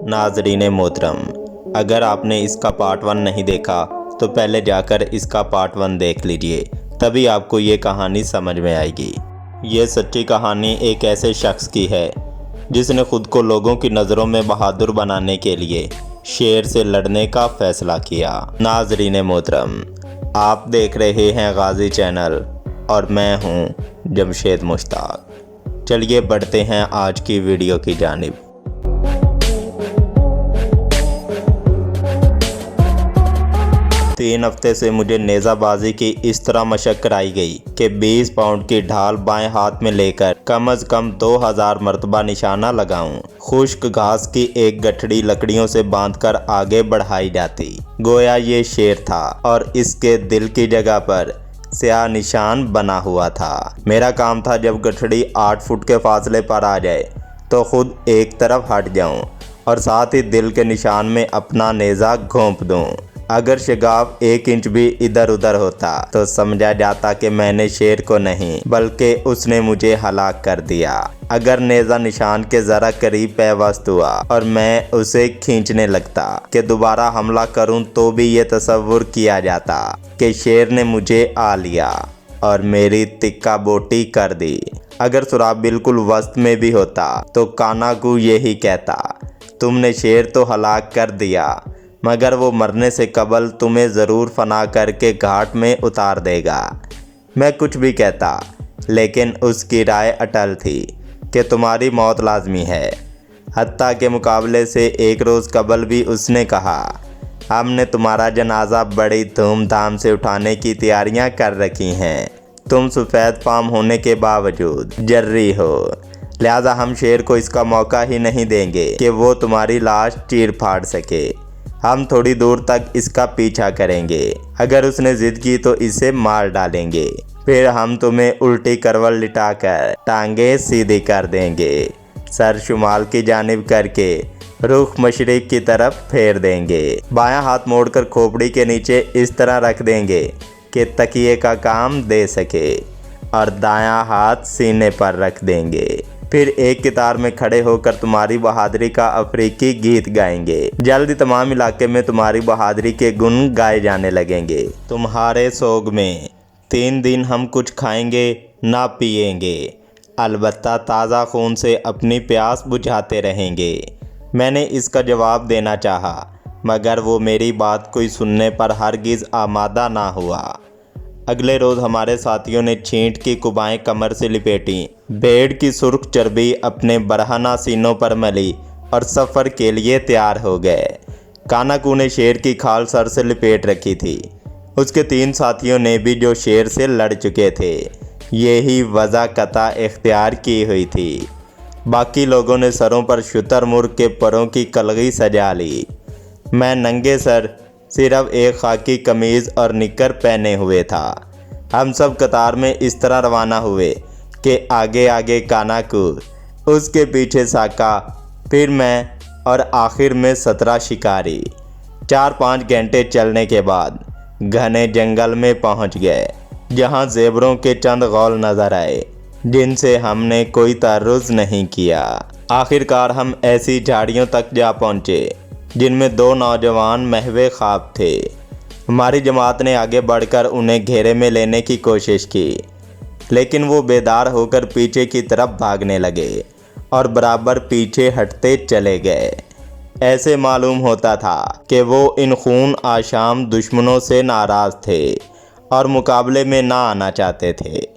नाजरीन मोहतरम, अगर आपने इसका पार्ट 1 नहीं देखा तो पहले जाकर इसका पार्ट 1 देख लीजिए, तभी आपको ये कहानी समझ में आएगी। ये सच्ची कहानी एक ऐसे शख्स की है जिसने खुद को लोगों की नज़रों में बहादुर बनाने के लिए शेर से लड़ने का फ़ैसला किया। नाजरीन मोहतरम, आप देख रहे हैं गाज़ी चैनल और मैं हूँ जमशेद मुश्ताक। चलिए बढ़ते हैं आज की वीडियो की जानिब। 3 हफ्ते से मुझे नेज़ाबाजी की इस तरह मशक कराई गई कि 20 पाउंड की ढाल बाएं हाथ में लेकर कम से कम 2000 मरतबा निशाना लगाऊं। खुश्क घास की एक गठड़ी लकड़ियों से बांधकर आगे बढ़ाई जाती, गोया ये शेर था और इसके दिल की जगह पर स्याह निशान बना हुआ था। मेरा काम था जब गठड़ी 8 फुट के फासले पर आ जाए तो खुद एक तरफ हट जाऊं और साथ ही दिल के निशान में अपना नेज़ा घोंप दूं। अगर शिगाफ 1 इंच भी इधर उधर होता तो समझा जाता कि मैंने शेर को नहीं बल्कि उसने मुझे हलाक कर दिया। अगर नेज़ा निशान के ज़रा करीब पेवस्त हुआ और मैं उसे खींचने लगता कि दोबारा हमला करूं तो भी ये तसव्वुर किया जाता कि शेर ने मुझे आ लिया और मेरी तिक्का बोटी कर दी। अगर सुराग बिल्कुल वस्त में भी होता तो काना को यही कहता, तुमने शेर तो हलाक कर दिया मगर वो मरने से कबल तुम्हें ज़रूर फना करके घाट में उतार देगा। मैं कुछ भी कहता लेकिन उसकी राय अटल थी कि तुम्हारी मौत लाजमी है। हत्ता के मुकाबले से 1 रोज़ कबल भी उसने कहा, हमने तुम्हारा जनाजा बड़ी धूमधाम से उठाने की तैयारियां कर रखी हैं। तुम सफ़ेद फाम होने के बावजूद जर्री हो, लिहाजा हम शेर को इसका मौका ही नहीं देंगे कि वो तुम्हारी लाश चीर फाड़ सके। हम थोड़ी दूर तक इसका पीछा करेंगे, अगर उसने ज़िद की तो इसे मार डालेंगे, फिर हम तुम्हें उल्टी करवल लिटाकर टांगे सीधी कर देंगे, सर शुमाल की जानिब करके रुख मशरिक की तरफ फेर देंगे, बायां हाथ मोड़कर खोपड़ी के नीचे इस तरह रख देंगे कि तकिए का काम दे सके और दायां हाथ सीने पर रख देंगे। फिर एक कतार में खड़े होकर तुम्हारी बहादुरी का अफ्रीकी गीत गाएंगे। जल्दी तमाम इलाके में तुम्हारी बहादुरी के गुण गाए जाने लगेंगे। तुम्हारे सोग में 3 दिन हम कुछ खाएंगे ना पिएंगे, अलबत्ता ताज़ा खून से अपनी प्यास बुझाते रहेंगे। मैंने इसका जवाब देना चाहा मगर वो मेरी बात कोई सुनने पर हरगिज़ आमादा ना हुआ। अगले रोज़ हमारे साथियों ने छींट की कुबाएं कमर से लिपेटी, भेड़ की सुर्ख चर्बी अपने बरहना सीनों पर मली और सफ़र के लिए तैयार हो गए। कानाकू ने शेर की खाल सर से लिपेट रखी थी। उसके 3 साथियों ने भी जो शेर से लड़ चुके थे यही वज़ा कता इख्तियार की हुई थी। बाकी लोगों ने सरों पर शुतुरमुर्ग के परों की कलगी सजा ली। मैं नंगे सर सिर्फ एक खाकी कमीज़ और निकर पहने हुए था। हम सब कतार में इस तरह रवाना हुए कि आगे आगे कानाकू, उसके पीछे साका, फिर मैं और आखिर में 17 शिकारी। 4-5 घंटे चलने के बाद घने जंगल में पहुंच गए जहां ज़ेबरों के चंद गौल नज़र आए जिनसे हमने कोई तारुज़ नहीं किया। आखिरकार हम ऐसी झाड़ियों तक जा पहुंचे जिनमें 2 नौजवान महवे ख्वाब थे। हमारी जमात ने आगे बढ़कर उन्हें घेरे में लेने की कोशिश की लेकिन वो बेदार होकर पीछे की तरफ भागने लगे और बराबर पीछे हटते चले गए। ऐसे मालूम होता था कि वो इन खून आशाम दुश्मनों से नाराज़ थे और मुकाबले में ना आना चाहते थे।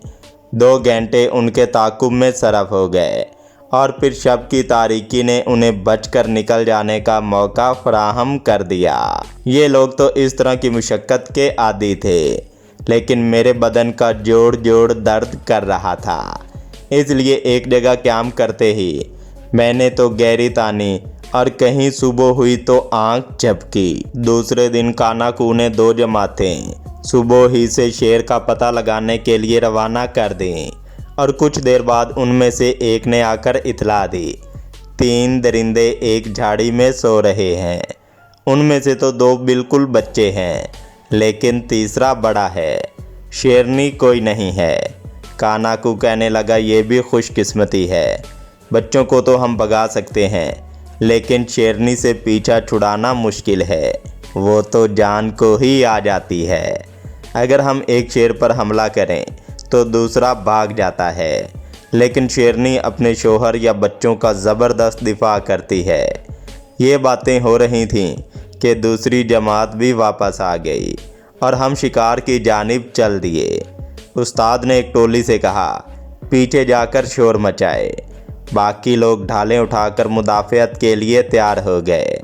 2 घंटे उनके ताक़ुब में सरफ हो गए और फिर शब की तारीकी ने उन्हें बचकर निकल जाने का मौका फराहम कर दिया। ये लोग तो इस तरह की मुशक्क़त के आदी थे लेकिन मेरे बदन का जोड़ जोड़ दर्द कर रहा था, इसलिए एक जगह क़याम करते ही मैंने तो गहरी तानी और कहीं सुबह हुई तो आँख झपकी। दूसरे दिन कानाकू ने 2 जमातें सुबह ही से शेर का पता लगाने के लिए रवाना कर दी और कुछ देर बाद उनमें से एक ने आकर इतला दी, 3 दरिंदे एक झाड़ी में सो रहे हैं। उनमें से तो 2 बिल्कुल बच्चे हैं लेकिन तीसरा बड़ा है, शेरनी कोई नहीं है। कानाकू कहने लगा, ये भी खुशकिस्मती है, बच्चों को तो हम भगा सकते हैं लेकिन शेरनी से पीछा छुड़ाना मुश्किल है, वो तो जान को ही आ जाती है। अगर हम एक शेर पर हमला करें तो दूसरा भाग जाता है, लेकिन शेरनी अपने शोहर या बच्चों का ज़बरदस्त दिफा करती है। ये बातें हो रही थीं कि दूसरी जमात भी वापस आ गई और हम शिकार की जानिब चल दिए। उस्ताद ने एक टोली से कहा, पीछे जाकर शोर मचाए। बाकी लोग ढालें उठाकर मुदाफ़ियत के लिए तैयार हो गए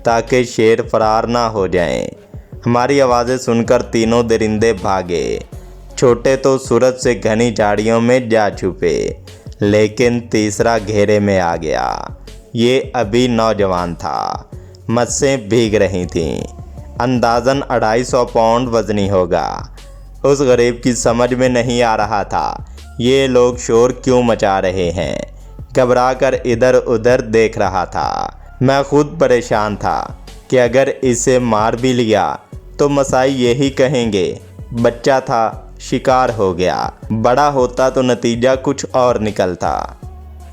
ताकि शेर फरार ना हो जाएं। हमारी आवाज़ें सुनकर तीनों दरिंदे भागे। छोटे तो सूरज से घनी झाड़ियों में जा छुपे, लेकिन तीसरा घेरे में आ गया। ये अभी नौजवान था, मस्सें भीग रही थीं। अंदाज़न 250 पाउंड वज़नी होगा। उस गरीब की समझ में नहीं आ रहा था ये लोग शोर क्यों मचा रहे हैं। घबरा कर इधर उधर देख रहा था। मैं खुद परेशान था कि अगर इसे मार भी लिया तो मसाई यही कहेंगे बच्चा था, शिकार हो गया। बड़ा होता तो नतीजा कुछ और निकलता।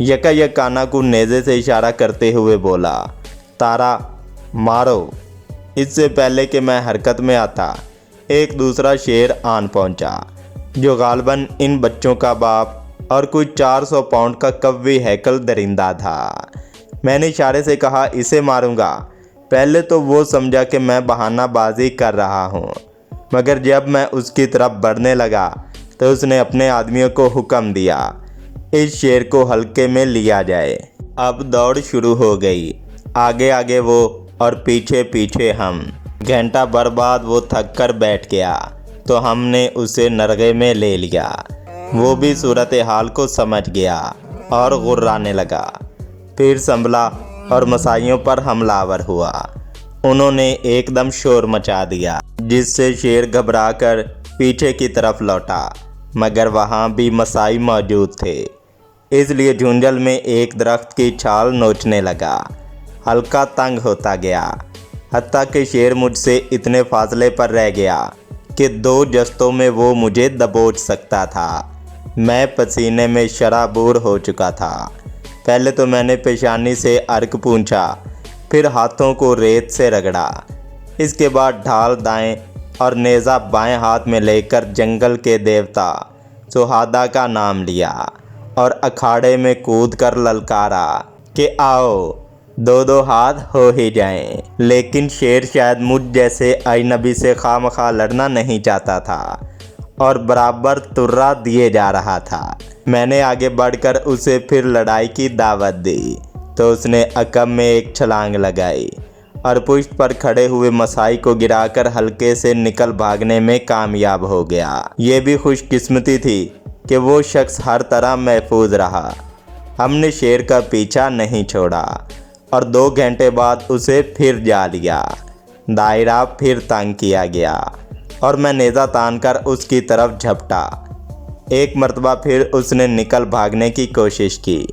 यकायक काना को नेज़े से इशारा करते हुए बोला, तारा मारो। इससे पहले कि मैं हरकत में आता, एक दूसरा शेर आन पहुंचा, जो गालबन इन बच्चों का बाप और कुछ 400 पाउंड का कव्वी हैकल दरिंदा था। मैंने इशारे से कहा, इसे मारूंगा। पहले तो वो समझा कि मैं बहानाबाजी कर रहा हूँ, मगर जब मैं उसकी तरफ बढ़ने लगा तो उसने अपने आदमियों को हुक्म दिया, इस शेर को हल्के में लिया जाए। अब दौड़ शुरू हो गई। आगे आगे वो और पीछे पीछे हम। घंटा भर बाद वो थक कर बैठ गया तो हमने उसे नरगे में ले लिया। वो भी सूरत हाल को समझ गया और गुर्राने लगा। फिर संभला और मसाइयों पर हमलावर हुआ। उन्होंने एकदम शोर मचा दिया, जिससे शेर घबराकर पीछे की तरफ लौटा, मगर वहाँ भी मसाई मौजूद थे। इसलिए झुंझल में एक दरख्त की छाल नोचने लगा। हल्का तंग होता गया, हत्ता कि शेर मुझसे इतने फासले पर रह गया कि 2 जस्तों में वो मुझे दबोच सकता था। मैं पसीने में शराबूर हो चुका था। पहले तो मैंने पेशानी से अर्क पूंछा, फिर हाथों को रेत से रगड़ा। इसके बाद ढाल दाएं और नेज़ा बाएं हाथ में लेकर जंगल के देवता सुहादा का नाम लिया और अखाड़े में कूद कर ललकारा कि आओ, 2-2 हाथ हो ही जाएं। लेकिन शेर शायद मुझ जैसे अजनबी से खामखा लड़ना नहीं चाहता था और बराबर तुर्रा दिए जा रहा था। मैंने आगे बढ़कर उसे फिर लड़ाई की दावत दी तो उसने अकब में एक छलांग लगाई और पुष्ट पर खड़े हुए मसाई को गिराकर हल्के से निकल भागने में कामयाब हो गया। ये भी खुशकिस्मती थी कि वो शख्स हर तरह महफूज रहा। हमने शेर का पीछा नहीं छोड़ा और 2 घंटे बाद उसे फिर जा लिया। दायरा फिर तंग किया गया और मैं नेज़ा तानकर उसकी तरफ झपटा। एक मर्तबा फिर उसने निकल भागने की कोशिश की,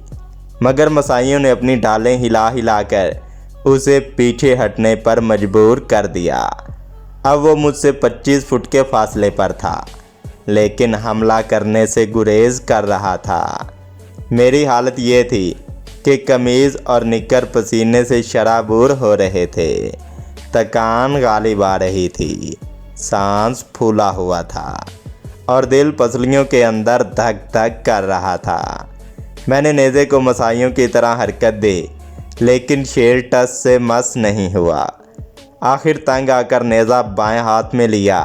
मगर मसाइयों ने अपनी ढालें हिला हिलाकर उसे पीछे हटने पर मजबूर कर दिया। अब वो मुझसे 25 फुट के फासले पर था, लेकिन हमला करने से गुरेज कर रहा था। मेरी हालत ये थी कि कमीज़ और निक्कर पसीने से शराबूर हो रहे थे। थकान गालिब आ रही थी, सांस फूला हुआ था और दिल पसलियों के अंदर धक धक कर रहा था। मैंने नेज़े को मसाइयों की तरह हरकत दी, लेकिन शेर टस से मस नहीं हुआ। आखिर तंग आकर नेज़ा बाएं हाथ में लिया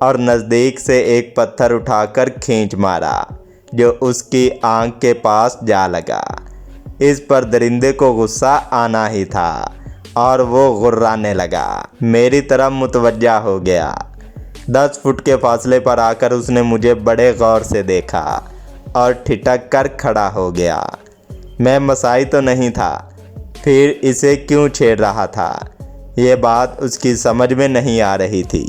और नज़दीक से एक पत्थर उठाकर खींच मारा, जो उसकी आंख के पास जा लगा। इस पर दरिंदे को गुस्सा आना ही था और वो गुर्राने लगा। मेरी तरफ मुतवज्जा हो गया। 10 फुट के फासले पर आकर उसने मुझे बड़े गौर से देखा और ठिठक कर खड़ा हो गया। मैं मसाई तो नहीं था, फिर इसे क्यों छेड़ रहा था, ये बात उसकी समझ में नहीं आ रही थी।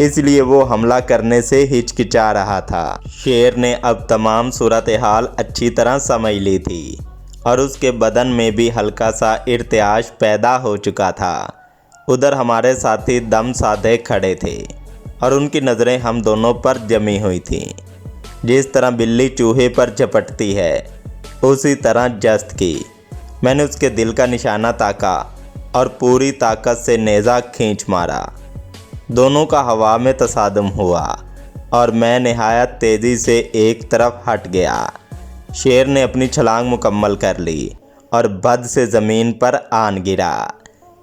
इसलिए वो हमला करने से हिचकिचा रहा था। शेर ने अब तमाम सूरत हाल अच्छी तरह समझ ली थी और उसके बदन में भी हल्का सा इर्तियाश पैदा हो चुका था। उधर हमारे साथी दम साधे खड़े थे और उनकी नज़रें हम दोनों पर जमी हुई थीं। जिस तरह बिल्ली चूहे पर झपटती है, उसी तरह जस्त की। میں نے اس کے دل کا نشانہ تاکا اور پوری طاقت سے نیزہ کھینچ مارا۔ دونوں کا ہوا میں تصادم ہوا اور میں نہایت تیزی سے ایک طرف ہٹ گیا۔ شیر نے اپنی چھلانگ مکمل کر لی اور بد سے زمین پر آن گرا۔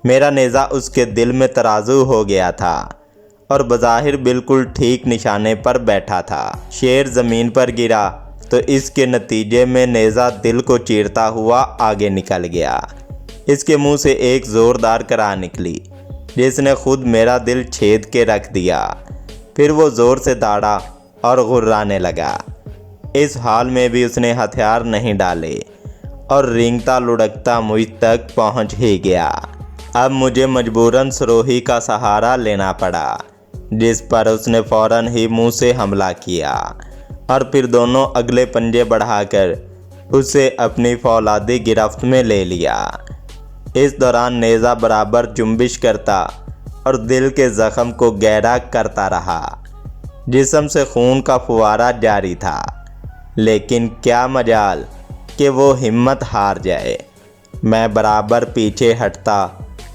میرا نیزہ اس کے دل میں ترازو ہو گیا تھا اور بظاہر بالکل ٹھیک نشانے پر بیٹھا تھا۔ شیر زمین پر گرا تو اس کے نتیجے میں نیزہ دل کو چیرتا ہوا آگے نکل گیا۔ اس کے منہ سے ایک زوردار کراہ نکلی جس نے خود میرا دل چھید کے رکھ دیا۔ پھر وہ زور سے داڑا اور غرانے لگا۔ اس حال میں بھی اس نے ہتھیار نہیں ڈالے اور رینگتا لڑکتا مجھ تک پہنچ ہی گیا۔ اب مجھے مجبوراً سروہی کا سہارا لینا پڑا، جس پر اس نے فوراً ہی منہ سے حملہ کیا اور پھر دونوں اگلے پنجے بڑھا کر اسے اپنی فولادی گرفت میں لے لیا۔ اس دوران نیزہ برابر جنبش کرتا اور دل کے زخم کو گہرا کرتا رہا۔ جسم سے خون کا فوارہ جاری تھا، لیکن کیا مجال کہ وہ ہمت ہار جائے۔ میں برابر پیچھے ہٹتا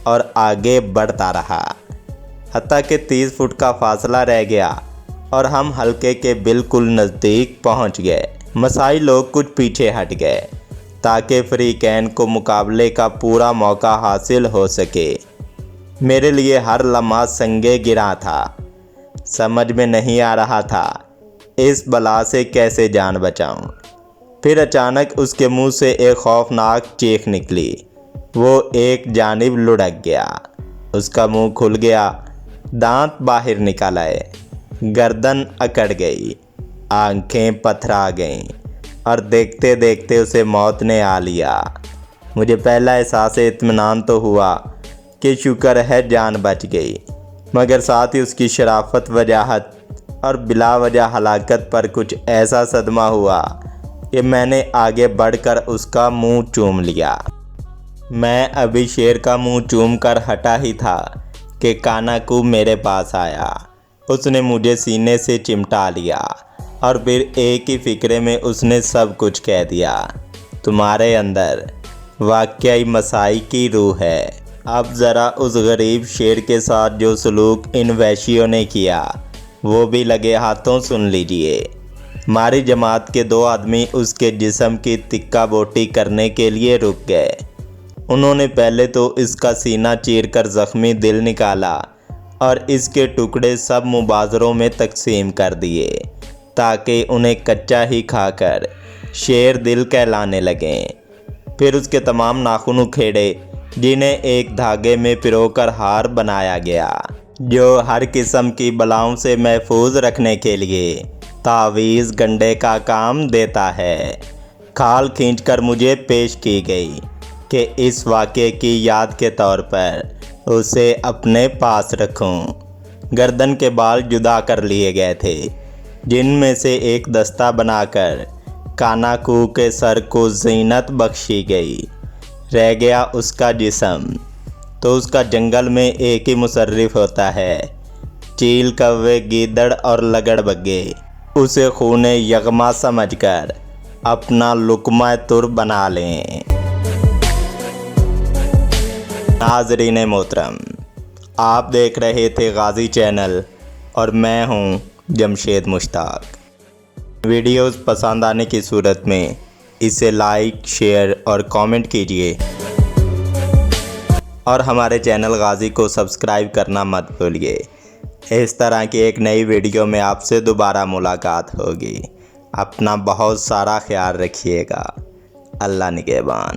اور آگے بڑھتا رہا، حتیٰ کہ 30 فٹ کا فاصلہ رہ گیا اور ہم حلقے کے بالکل نزدیک پہنچ گئے۔ مسائی لوگ کچھ پیچھے ہٹ گئے تاکہ فریقین کو مقابلے کا پورا موقع حاصل ہو سکے۔ میرے لیے ہر لمحہ سنگے گراں تھا۔ سمجھ میں نہیں آ رہا تھا اس بلا سے کیسے جان بچاؤں۔ پھر اچانک اس کے منہ سے ایک خوفناک چیخ نکلی۔ وہ ایک جانب لڑک گیا، اس کا منہ کھل گیا، دانت باہر نکل آئے، گردن اکڑ گئی، آنکھیں پتھرا گئیں اور دیکھتے دیکھتے اسے موت نے آ لیا۔ مجھے پہلا احساس اطمینان تو ہوا کہ شکر ہے جان بچ گئی، مگر ساتھ ہی اس کی شرافت، وجاہت اور بلا وجہ ہلاکت پر کچھ ایسا صدمہ ہوا کہ میں نے آگے بڑھ کر اس کا منہ چوم لیا۔ میں ابھی شیر کا منہ چوم کر ہٹا ہی تھا کہ کاناکو میرے پاس آیا۔ اس نے مجھے سینے سے چمٹا لیا اور پھر ایک ہی فقرے میں اس نے سب کچھ کہہ دیا۔ تمہارے اندر واقعی مسائی کی روح ہے۔ اب ذرا اس غریب شیر کے ساتھ جو سلوک ان وحشیوں نے کیا وہ بھی لگے ہاتھوں سن لیجئے۔ ہماری جماعت کے 2 آدمی اس کے جسم کی تکہ بوٹی کرنے کے لیے رک گئے۔ انہوں نے پہلے تو اس کا سینہ چیر کر زخمی دل نکالا اور اس کے ٹکڑے سب مبازروں میں تقسیم کر دیے تاکہ انہیں کچا ہی کھا کر شیر دل کہلانے لگیں۔ پھر اس کے تمام ناخن اکھیڑے جنہیں ایک دھاگے میں پرو کر ہار بنایا گیا، جو ہر قسم کی بلاؤں سے محفوظ رکھنے کے لیے تعویذ گنڈے کا کام دیتا ہے۔ کھال کھینچ کر مجھے پیش کی گئی کہ اس واقعے کی یاد کے طور پر اسے اپنے پاس رکھوں۔ گردن کے بال جدا کر لیے گئے تھے، جن میں سے ایک دستہ بنا کر کاناکو کے سر کو زینت بخشی گئی۔ رہ گیا اس کا جسم، تو اس کا جنگل میں ایک ہی مصرف ہوتا ہے، چیل، کوے، گیدڑ اور لگڑ بگے اسے خون یغما سمجھ کر اپنا لقمہ تر بنا لیں۔ ناظرین محترم، آپ دیکھ رہے تھے غازی چینل اور میں ہوں جمشید مشتاق۔ ویڈیوز پسند آنے کی صورت میں اسے لائک، شیئر اور کامنٹ کیجیے اور ہمارے چینل غازی کو سبسکرائب کرنا مت بھولیے۔ اس طرح کی ایک نئی ویڈیو میں آپ سے دوبارہ ملاقات ہوگی۔ اپنا بہت سارا خیال رکھیے گا۔ اللہ نگہبان۔